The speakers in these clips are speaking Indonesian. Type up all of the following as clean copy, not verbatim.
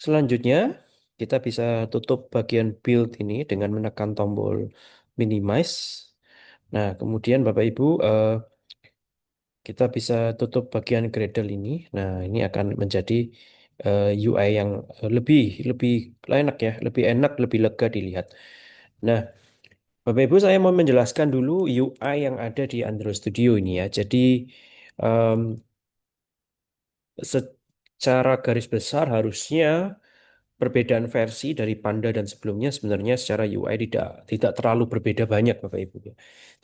Selanjutnya, kita bisa tutup bagian build ini dengan menekan tombol minimize. Nah, kemudian Bapak Ibu, kita bisa tutup bagian Gradle ini. Nah, ini akan menjadi UI yang lebih lebih enak ya, lebih enak, lebih lega dilihat. Nah, Bapak Ibu, saya mau menjelaskan dulu UI yang ada di Android Studio ini ya. Jadi, em, secara garis besar harusnya perbedaan versi dari Panda dan sebelumnya sebenarnya secara UI tidak tidak terlalu berbeda banyak Bapak Ibu.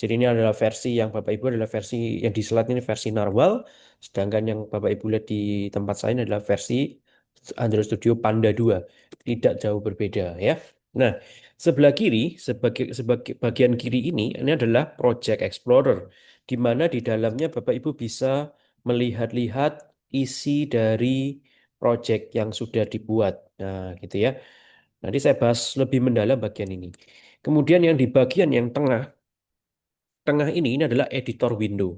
Jadi ini adalah versi yang Bapak Ibu adalah versi yang di slide ini versi Narwhal, sedangkan yang Bapak Ibu lihat di tempat saya ini adalah versi Android Studio Panda 2. Tidak jauh berbeda ya. Nah, sebelah kiri sebagai bagian kiri ini adalah Project Explorer di mana di dalamnya Bapak Ibu bisa melihat-lihat isi dari project yang sudah dibuat. Nah, gitu ya. Nanti saya bahas lebih mendalam bagian ini. Kemudian yang di bagian yang tengah ini adalah editor window.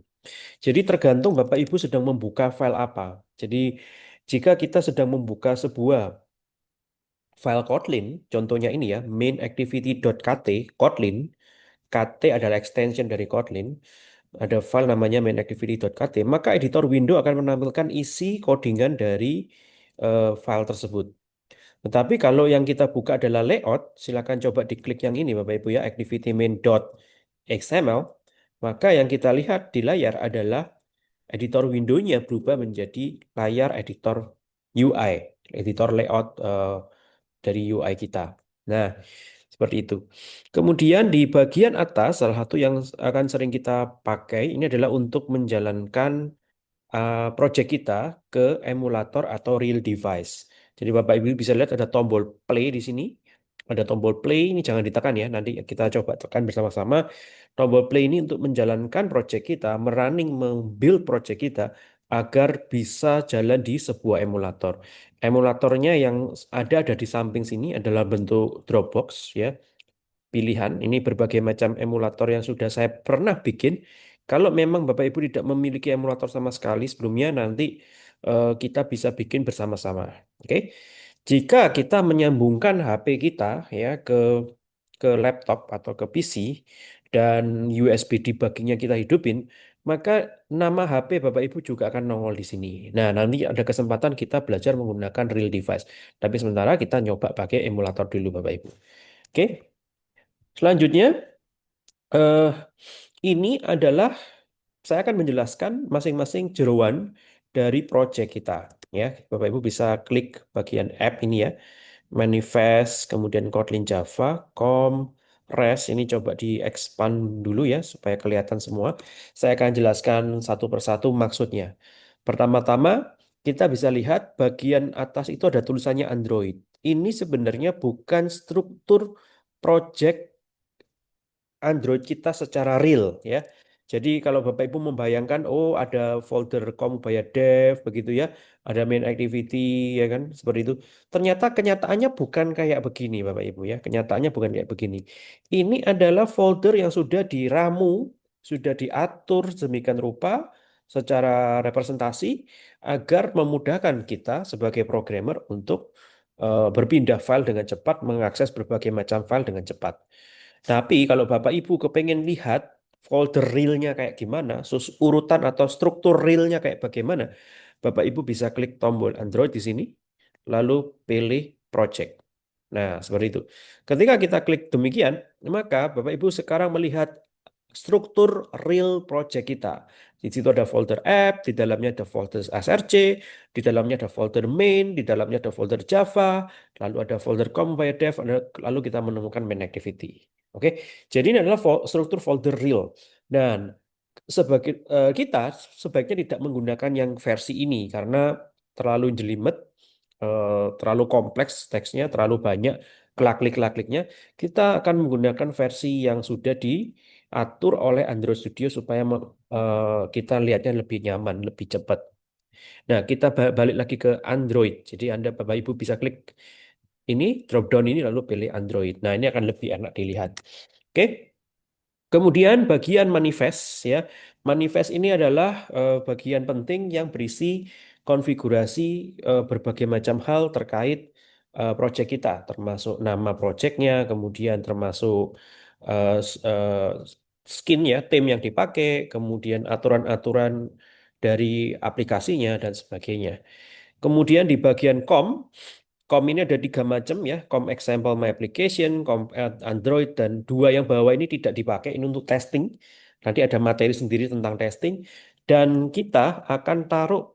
Jadi tergantung Bapak Ibu sedang membuka file apa. Jadi jika kita sedang membuka sebuah file Kotlin, contohnya ini ya, mainActivity.kt, Kotlin, KT adalah extension dari Kotlin, ada file namanya mainActivity.kt, maka editor window akan menampilkan isi codingan dari file tersebut. Tetapi kalau yang kita buka adalah layout, silakan coba diklik yang ini Bapak Ibu ya, activity main.xml, maka yang kita lihat di layar adalah editor window-nya berubah menjadi layar editor UI, editor layout dari UI kita. Nah, seperti itu. Kemudian di bagian atas, salah satu yang akan sering kita pakai ini adalah untuk menjalankan project kita ke emulator atau real device. Jadi Bapak Ibu bisa lihat ada tombol play di sini. Ada tombol play ini jangan ditekan ya. Nanti kita coba tekan bersama-sama. Tombol play ini untuk menjalankan project kita, merunning, membuild project kita agar bisa jalan di sebuah emulator. Emulatornya yang ada di samping sini adalah bentuk Dropbox ya, pilihan. Ini berbagai macam emulator yang sudah saya pernah bikin. Kalau memang Bapak Ibu tidak memiliki emulator sama sekali sebelumnya, nanti kita bisa bikin bersama-sama. Oke. Jika kita menyambungkan HP kita ya ke laptop atau ke PC dan USB debuggingnya kita hidupin, maka nama HP Bapak Ibu juga akan nongol di sini. Nah, nanti ada kesempatan kita belajar menggunakan real device. Tapi sementara kita nyoba pakai emulator dulu Bapak Ibu. Oke. Selanjutnya, eh, ini adalah saya akan menjelaskan masing-masing jeroan dari project kita. Ya, Bapak Ibu bisa klik bagian app ini ya, manifest, kemudian Kotlin Java, com, REST. Ini coba di-expand dulu ya supaya kelihatan semua. Saya akan jelaskan satu persatu maksudnya. Pertama-tama, kita bisa lihat bagian atas itu ada tulisannya Android. Ini sebenarnya bukan struktur project Android kita secara real ya. Jadi kalau Bapak Ibu membayangkan oh ada folder Komubaya Dev begitu ya, ada main activity ya kan seperti itu. Ternyata kenyataannya bukan kayak begini Bapak Ibu ya. Kenyataannya bukan kayak begini. Ini adalah folder yang sudah diramu, sudah diatur sedemikian rupa secara representasi agar memudahkan kita sebagai programmer untuk berpindah file dengan cepat, mengakses berbagai macam file dengan cepat. Tapi kalau Bapak Ibu kepengen lihat folder realnya kayak gimana, urutan atau struktur realnya kayak bagaimana, Bapak Ibu bisa klik tombol Android di sini, lalu pilih project. Nah, seperti itu. Ketika kita klik demikian, maka Bapak Ibu sekarang melihat struktur real project kita. Di situ ada folder app, di dalamnya ada folder src, di dalamnya ada folder main, di dalamnya ada folder Java, lalu ada folder com by dev, lalu kita menemukan main activity. Oke, jadi ini adalah struktur folder real. Dan sebagai kita sebaiknya tidak menggunakan yang versi ini karena terlalu jelimet, terlalu kompleks teksnya, terlalu banyak kelak-klik-kelak-kliknya. Kita akan menggunakan versi yang sudah diatur oleh Android Studio supaya kita lihatnya lebih nyaman, lebih cepat. Nah, kita balik lagi ke Android. Jadi Anda Bapak Ibu bisa klik ini drop down ini lalu pilih Android. Nah, ini akan lebih enak dilihat. Oke. Kemudian bagian manifest ya. Manifest ini adalah bagian penting yang berisi konfigurasi berbagai macam hal terkait project kita, termasuk nama projectnya, kemudian termasuk eh, s- eh, skin ya, theme yang dipakai, kemudian aturan-aturan dari aplikasinya dan sebagainya. Kemudian di bagian COM ini ada 3 macam ya, COM example my application, COM Android, dan dua yang bawah ini tidak dipakai, ini untuk testing. Nanti ada materi sendiri tentang testing. Dan kita akan taruh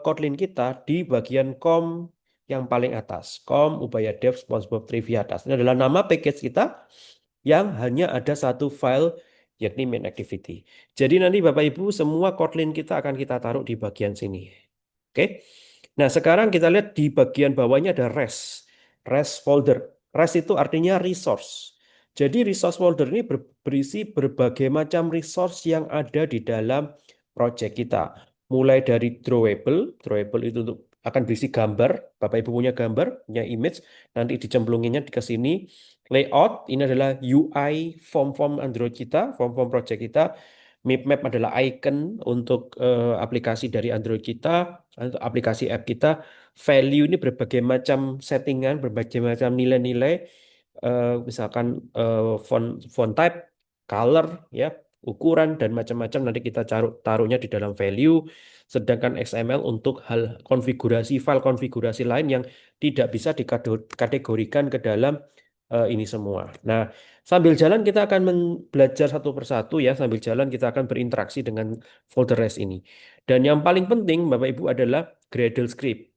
Kotlin kita di bagian COM yang paling atas. COM Ubaya Dev SpongeBob Trivia atas. Ini adalah nama package kita yang hanya ada satu file, yakni main activity. Jadi nanti Bapak Ibu semua Kotlin kita akan kita taruh di bagian sini. Oke. Nah, sekarang kita lihat di bagian bawahnya ada REST folder. REST itu artinya resource. Jadi resource folder ini berisi berbagai macam resource yang ada di dalam project kita. Mulai dari drawable itu untuk akan berisi gambar. Bapak Ibu punya gambar, punya image, nanti dicemplunginnya ke sini. Layout, ini adalah UI form-form Android kita, form-form project kita. Map adalah icon untuk aplikasi dari Android kita, atau aplikasi app kita. Value ini berbagai macam settingan, berbagai macam nilai-nilai, misalkan font font type, color, ya, ukuran dan macam-macam nanti kita taruhnya di dalam value. Sedangkan XML untuk hal konfigurasi file konfigurasi lain yang tidak bisa dikategorikan ke dalam ini semua. Nah, sambil jalan kita akan belajar satu persatu ya, sambil jalan kita akan berinteraksi dengan folder REST ini. Dan yang paling penting Bapak Ibu adalah Gradle script.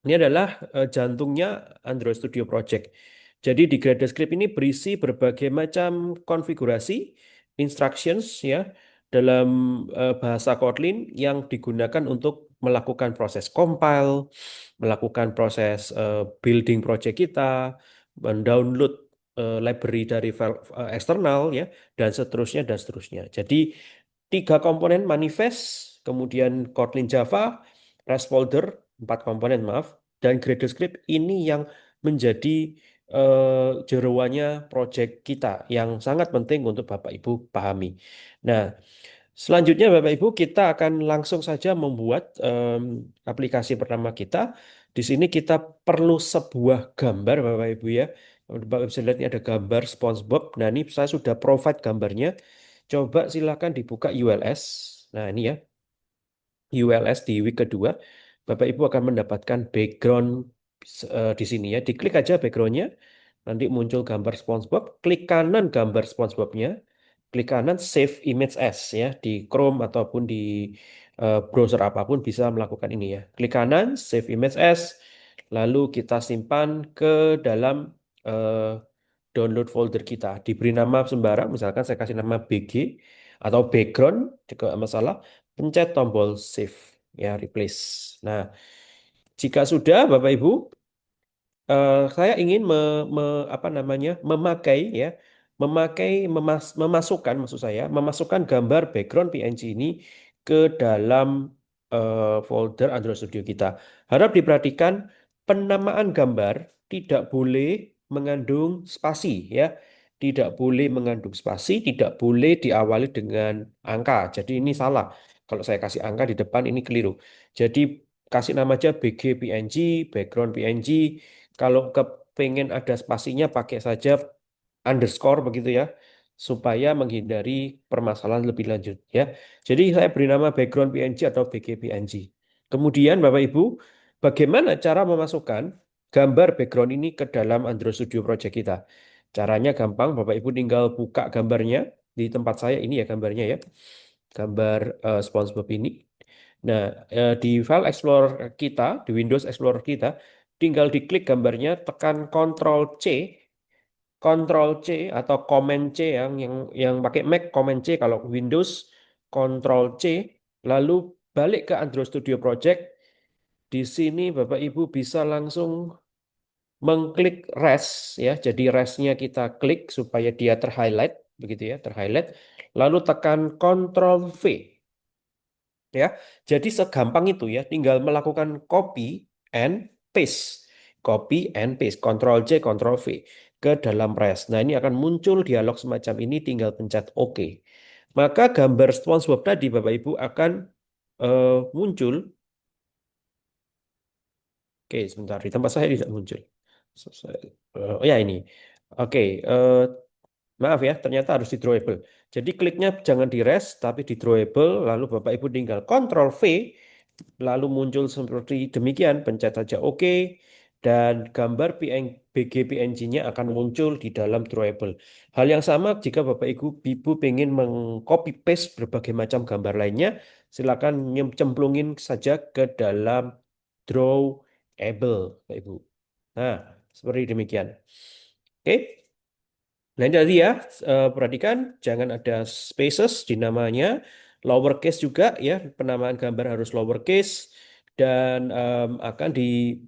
Ini adalah jantungnya Android Studio Project. Jadi di Gradle script ini berisi berbagai macam konfigurasi, instructions ya dalam bahasa Kotlin yang digunakan untuk melakukan proses compile, melakukan proses building project kita, mendownload library dari file eksternal ya dan seterusnya dan seterusnya. Jadi 3 komponen manifest, kemudian Kotlin Java, REST folder, 4 komponen maaf, dan Gradle script ini yang menjadi jeroannya project kita yang sangat penting untuk Bapak Ibu pahami. Nah, selanjutnya Bapak Ibu kita akan langsung saja membuat aplikasi pertama kita. Di sini kita perlu sebuah gambar Bapak Ibu ya. Bapak Ibu bisa lihat ini ada gambar SpongeBob. Nah, ini saya sudah provide gambarnya. Coba silakan dibuka ULS. Nah, ini ya. ULS di week kedua, Bapak Ibu akan mendapatkan background di sini ya. Diklik aja backgroundnya, nanti muncul gambar SpongeBob. Klik kanan gambar SpongeBobnya, klik kanan Save Image As ya di Chrome ataupun di browser apapun bisa melakukan ini ya. Klik kanan Save Image As, lalu kita simpan ke dalam eh, download folder kita. Diberi nama sembarang, misalkan saya kasih nama BG atau background, jika masalah, pencet tombol save ya replace. Nah, jika sudah Bapak Ibu, saya ingin apa namanya memakai ya memasukkan maksud saya memasukkan gambar background PNG ini ke dalam folder Android Studio kita. Harap diperhatikan penamaan gambar tidak boleh mengandung spasi ya. Tidak boleh mengandung spasi, tidak boleh diawali dengan angka. Jadi ini salah. Kalau saya kasih angka di depan ini keliru. Jadi kasih nama aja BG PNG, background PNG. Kalau kepengen ada spasinya pakai saja underscore begitu ya, supaya menghindari permasalahan lebih lanjut ya. Jadi saya beri nama background PNG atau BG-PNG. Kemudian Bapak Ibu, bagaimana cara memasukkan gambar background ini ke dalam Android Studio Project kita? Caranya gampang, Bapak Ibu tinggal buka gambarnya di tempat saya ini ya gambarnya ya, gambar SpongeBob ini. Nah, di file Explorer kita, di Windows Explorer kita, tinggal diklik gambarnya, tekan Ctrl C atau Command C yang pakai Mac Command C, kalau Windows Ctrl C, lalu balik ke Android Studio Project. Di sini Bapak Ibu bisa langsung mengklik rest ya. Jadi restnya kita klik supaya dia terhighlight begitu ya, terhighlight. Lalu tekan Ctrl V ya. Jadi segampang itu ya, tinggal melakukan copy and paste. Copy and paste, Ctrl C, Ctrl V ke dalam rest. Nah, ini akan muncul dialog semacam ini, tinggal pencet OK. Maka gambar SpongeBob tadi Bapak Ibu akan muncul Oke, sebentar di tempat saya tidak muncul. Oh ya ini. Oke, maaf ya, ternyata harus di drawable. Jadi kliknya jangan di rest, tapi di drawable. Lalu Bapak Ibu tinggal Ctrl V, lalu muncul seperti demikian. Pencet saja OK, dan gambar BG PNG-nya akan muncul di dalam drawable. Hal yang sama jika Bapak Ibu ingin mengcopy paste berbagai macam gambar lainnya, silakan cemplungin saja ke dalam drawable, Bapak Ibu. Nah, seperti demikian. Oke. Nah, ini tadi ya, perhatikan jangan ada spaces di namanya, lowercase juga ya, penamaan gambar harus lowercase dan akan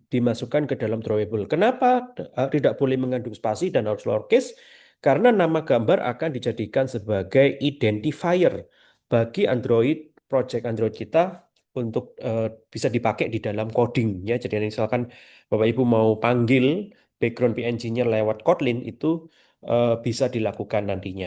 dimasukkan ke dalam drawable. Kenapa tidak boleh mengandung spasi dan harus lowercase? Karena nama gambar akan dijadikan sebagai identifier bagi Android, project Android kita untuk bisa dipakai di dalam coding ya. Jadi misalkan Bapak Ibu mau panggil background PNG-nya lewat Kotlin itu bisa dilakukan nantinya.